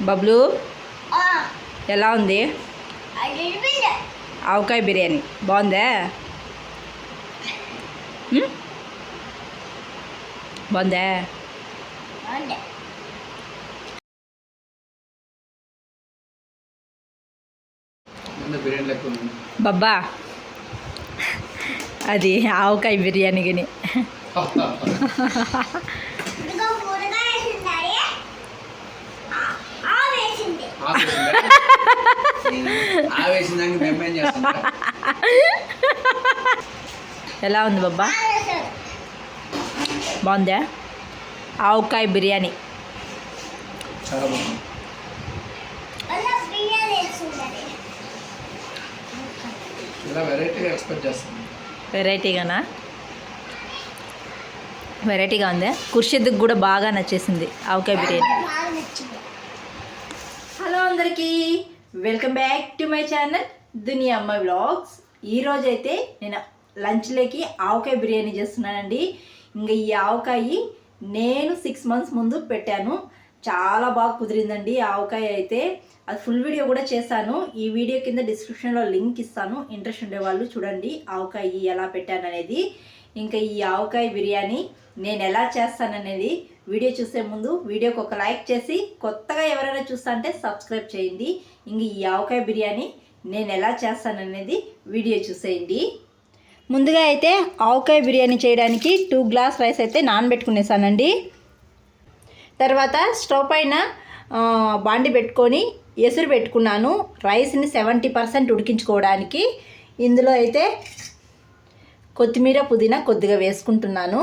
బబ్లు ఎలా ఉంది? ఆవకాయ బిర్యానీ బాగుందా? బాగుందా? బబ్బా అది ఆవకాయ బిర్యానీ కానీ ఎలా ఉంది బాబా? బాగుందా? ఆవకాయ బిర్యానీ చాలా బాగుంది. ఇలా వెరైటీగా ఎక్స్పెక్ట్ చేస్తాను. వెరైటీగానా? వెరైటీగా ఉందా? కుర్షిద్దుకు కూడా బాగా నచ్చేసింది ఆవకాయ బిర్యానీ. హలో అందరికీ, welcome back to my channel దునియా అమ్మ వ్లాగ్స్. ఈరోజైతే నేను లంచ్లోకి ఆవకాయ బిర్యానీ చేస్తున్నానండి. ఇంకా ఈ ఆవకాయ నేను 6 months ముందు పెట్టాను. చాలా బాగా కుదిరిందండి ఆవకాయ అయితే. అది ఫుల్ వీడియో కూడా చేశాను. ఈ వీడియో కింద డిస్క్రిప్షన్లో లింక్ ఇస్తాను, ఇంట్రెస్ట్ ఉండేవాళ్ళు చూడండి ఆవకాయ ఎలా పెట్టాను అనేది. ఇంకా ఈ ఆవకాయ బిర్యానీ నేను ఎలా చేస్తాననేది వీడియో చూసే ముందు వీడియోకి ఒక లైక్ చేసి, కొత్తగా ఎవరైనా చూస్తా అంటే సబ్స్క్రైబ్ చేయండి. ఇంక ఈ ఆవకాయ బిర్యానీ నేను ఎలా చేస్తాననేది వీడియో చూసేయండి. ముందుగా అయితే ఆవకాయ బిర్యానీ చేయడానికి 2 గ్లాస్ రైస్ అయితే నానబెట్టుకునేసానండి. తర్వాత స్టవ్ పైన బాండి పెట్టుకొని ఎసురు పెట్టుకున్నాను రైస్ని 70% ఉడికించుకోవడానికి. ఇందులో అయితే కొత్తిమీర పుదీనా కొద్దిగా వేసుకుంటున్నాను.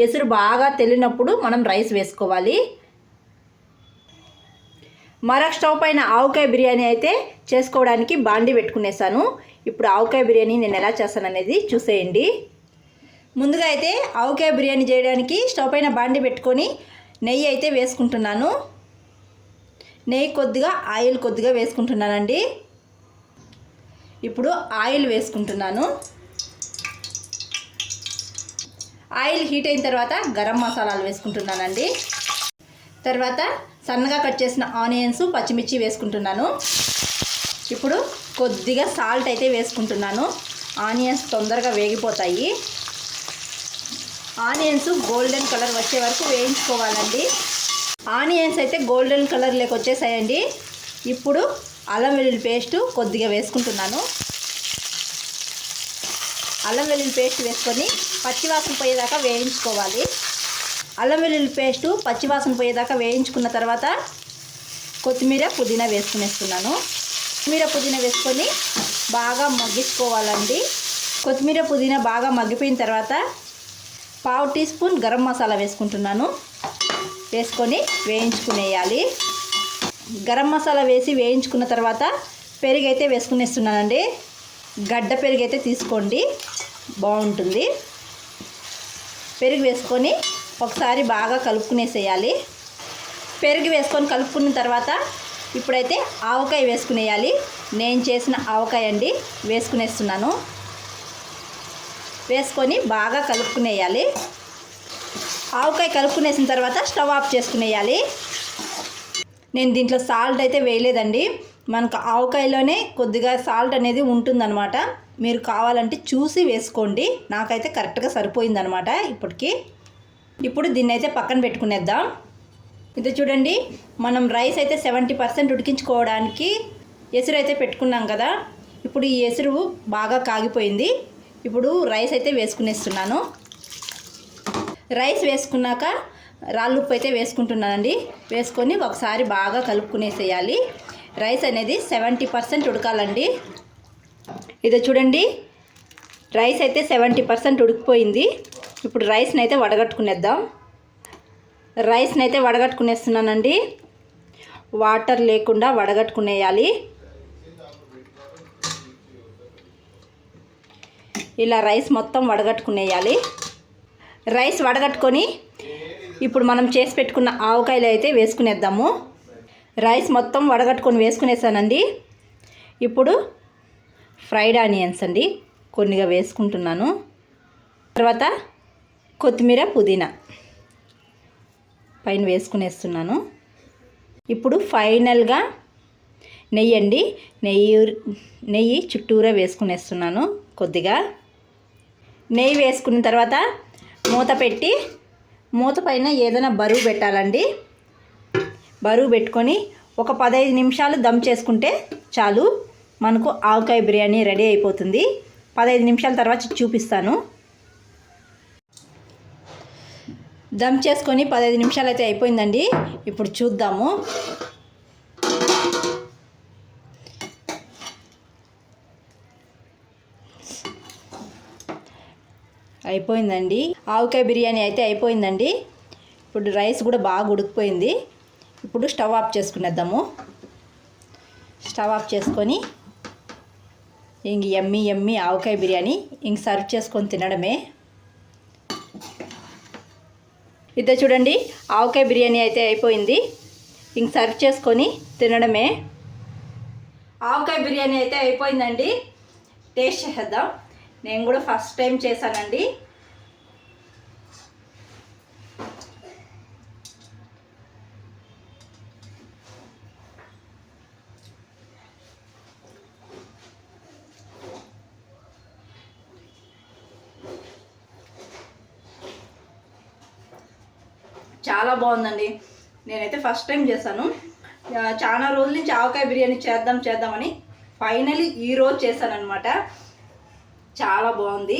ఎసురు బాగా తెలినప్పుడు మనం రైస్ వేసుకోవాలి. మరొక స్టవ్ పైన ఆవకాయ బిర్యానీ అయితే చేసుకోవడానికి బాండి పెట్టుకునేసాను. ఇప్పుడు ఆవకాయ బిర్యానీ నేను ఎలా చేస్తాననేది చూసేయండి. ముందుగా అయితే ఆవకాయ బిర్యానీ చేయడానికి స్టవ్ పైన బాండి పెట్టుకొని నెయ్యి అయితే వేసుకుంటున్నాను. నెయ్యి కొద్దిగా ఆయిల్ కొద్దిగా వేసుకుంటున్నానండి. ఇప్పుడు ఆయిల్ వేసుకుంటున్నాను. ఆయిల్ హీట్ అయిన తర్వాత గరం మసాలాలు వేసుకుంటున్నానండి. తర్వాత సన్నగా కట్ చేసిన ఆనియన్స్, పచ్చిమిర్చి వేసుకుంటున్నాను. ఇప్పుడు కొద్దిగా సాల్ట్ అయితే వేసుకుంటున్నాను. ఆనియన్స్ తొందరగా వేగిపోతాయి. ఆనియన్స్ గోల్డెన్ కలర్ వచ్చే వరకు వేయించుకోవాలండి. ఆనియన్స్ అయితే గోల్డెన్ కలర్లోకి వచ్చేసాయండి. ఇప్పుడు అల్లం వెల్లుల్లి పేస్టు కొద్దిగా వేసుకుంటున్నాను. అల్లం వెల్లుల్లి పేస్ట్ వేసుకొని పచ్చివాసన పోయేదాకా వేయించుకోవాలి. అల్లం వెల్లుల్లి పేస్టు పచ్చివాసన పోయేదాకా వేయించుకున్న తర్వాత కొత్తిమీర పుదీనా వేసుకునేస్తున్నాను. కొత్తిమీర పుదీనా వేసుకొని బాగా మగ్గించుకోవాలండి. కొత్తిమీర పుదీనా బాగా మగ్గిపోయిన తర్వాత 1/2 టీ స్పూన్ గరం మసాలా వేసుకుంటున్నాను. వేసుకొని వేయించుకునేయాలి. గరం మసాలా వేసి వేయించుకున్న తర్వాత పెరుగు అయితే వేసుకునేస్తున్నానండి. గడ్డ పెరుగు అయితే తీసుకోండి, బాగుంటుంది. పెరుగు వేసుకొని ఒకసారి బాగా కలుపుకునేసేయాలి. పెరుగు వేసుకొని కలుపుకున్న తర్వాత ఇప్పుడైతే ఆవకాయ వేసుకునేయాలి. నేను చేసిన ఆవకాయ అండి, వేసుకునేస్తున్నాను. వేసుకొని బాగా కలుపుకునేయాలి. ఆవకాయ కలుపుకునేసిన తర్వాత స్టవ్ ఆఫ్ చేసుకునేయాలి. నేను దీంట్లో సాల్ట్ అయితే వేయలేదండి. మనకు ఆవకాయలోనే కొద్దిగా సాల్ట్ అనేది ఉంటుందన్నమాట. మీరు కావాలంటే చూసి వేసుకోండి. నాకైతే కరెక్ట్గా సరిపోయిందనమాట ఇప్పటికి. ఇప్పుడు దీన్ని అయితే పక్కన పెట్టుకునేద్దాం. ఇది చూడండి, మనం రైస్ అయితే 70% ఉడికించుకోవడానికి ఎసురు అయితే పెట్టుకున్నాం కదా. ఇప్పుడు ఈ ఎసురు బాగా కాగిపోయింది. ఇప్పుడు రైస్ అయితే వేసుకునేస్తున్నాను. రైస్ వేసుకున్నాక రాళ్ళుప్పు అయితే వేసుకుంటున్నానండి. వేసుకొని ఒకసారి బాగా కలుపుకునేసేయాలి. రైస్ అనేది 70% ఉడకాలండి. ఇది చూడండి, రైస్ అయితే 70% ఉడికిపోయింది. ఇప్పుడు రైస్ని అయితే వడగట్టుకునేద్దాం. రైస్ని అయితే వడగట్టుకునేస్తున్నానండి. వాటర్ లేకుండా వడగట్టుకునేయాలి. ఇలా రైస్ మొత్తం వడగట్టుకునేయాలి. రైస్ వడగట్టుకొని ఇప్పుడు మనం చేసి పెట్టుకున్న ఆవకాయలు అయితే వేసుకునేద్దాము. రైస్ మొత్తం వడగట్టుకొని వేసుకునేసానండి. ఇప్పుడు ఫ్రైడ్ ఆనియన్స్ అండి కొన్నిగా వేసుకుంటున్నాను. తర్వాత కొత్తిమీర పుదీనా పైన వేసుకునేస్తున్నాను. ఇప్పుడు ఫైనల్గా నెయ్యి అండి. నెయ్యి చుట్టూరా వేసుకునేస్తున్నాను. కొద్దిగా నెయ్యి వేసుకున్న తర్వాత మూత పెట్టి, మూత పైన ఏదైనా బరువు పెట్టాలండి. బరువు పెట్టుకొని ఒక 15 నిమిషాలు దమ్ చేసుకుంటే చాలు, మనకు ఆవకాయ బిర్యానీ రెడీ అయిపోతుంది. 15 నిమిషాల తర్వాత చూపిస్తాను. దమ్ చేసుకొని 15 నిమిషాలు అయితే అయిపోయిందండి. ఇప్పుడు చూద్దాము. అయిపోయిందండి, ఆవకాయ బిర్యానీ అయితే అయిపోయిందండి. ఇప్పుడు రైస్ కూడా బాగా ఉడికిపోయింది. ఇప్పుడు స్టవ్ ఆఫ్ చేసుకునేద్దాము. స్టవ్ ఆఫ్ చేసుకొని ఇంక ఎమ్మి ఆవకాయ బిర్యానీ ఇంక సర్వ్ చేసుకొని తినడమే. ఇదే చూడండి, ఆవకాయ బిర్యానీ అయితే అయిపోయింది. ఇంక సర్వ్ చేసుకొని తినడమే. ఆవకాయ బిర్యానీ అయితే అయిపోయిందండి. టేస్ట్ చేద్దాం. నేను కూడా ఫస్ట్ టైం చేశానండి. చాలా బాగుందండి. నేనైతే ఫస్ట్ టైం చేశాను. చాలా రోజుల నుంచి ఆవకాయ బిర్యానీ చేద్దామని ఫైనలీ ఈరోజు చేశానన్నమాట. చాలా బాగుంది.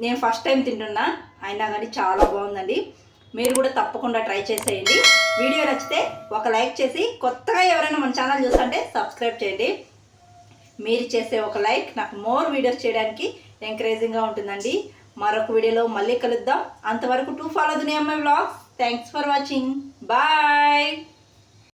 నేను ఫస్ట్ టైం తింటున్నా, అయినా కానీ చాలా బాగుందండి. మీరు కూడా తప్పకుండా ట్రై చేసేయండి. వీడియో నచ్చితే ఒక లైక్ చేసి, కొత్తగా ఎవరైనా మన ఛానల్ చూస్తుంటే సబ్స్క్రైబ్ చేయండి. మీరు చేసే ఒక లైక్ నాకు మోర్ వీడియోస్ చేయడానికి ఎంకరేజింగ్గా ఉంటుందండి. మరొక వీడియోలో మళ్ళీ కలుద్దాం. అంతవరకు to follow Duniya Ammayi vlogs. Thanks for watching. Bye.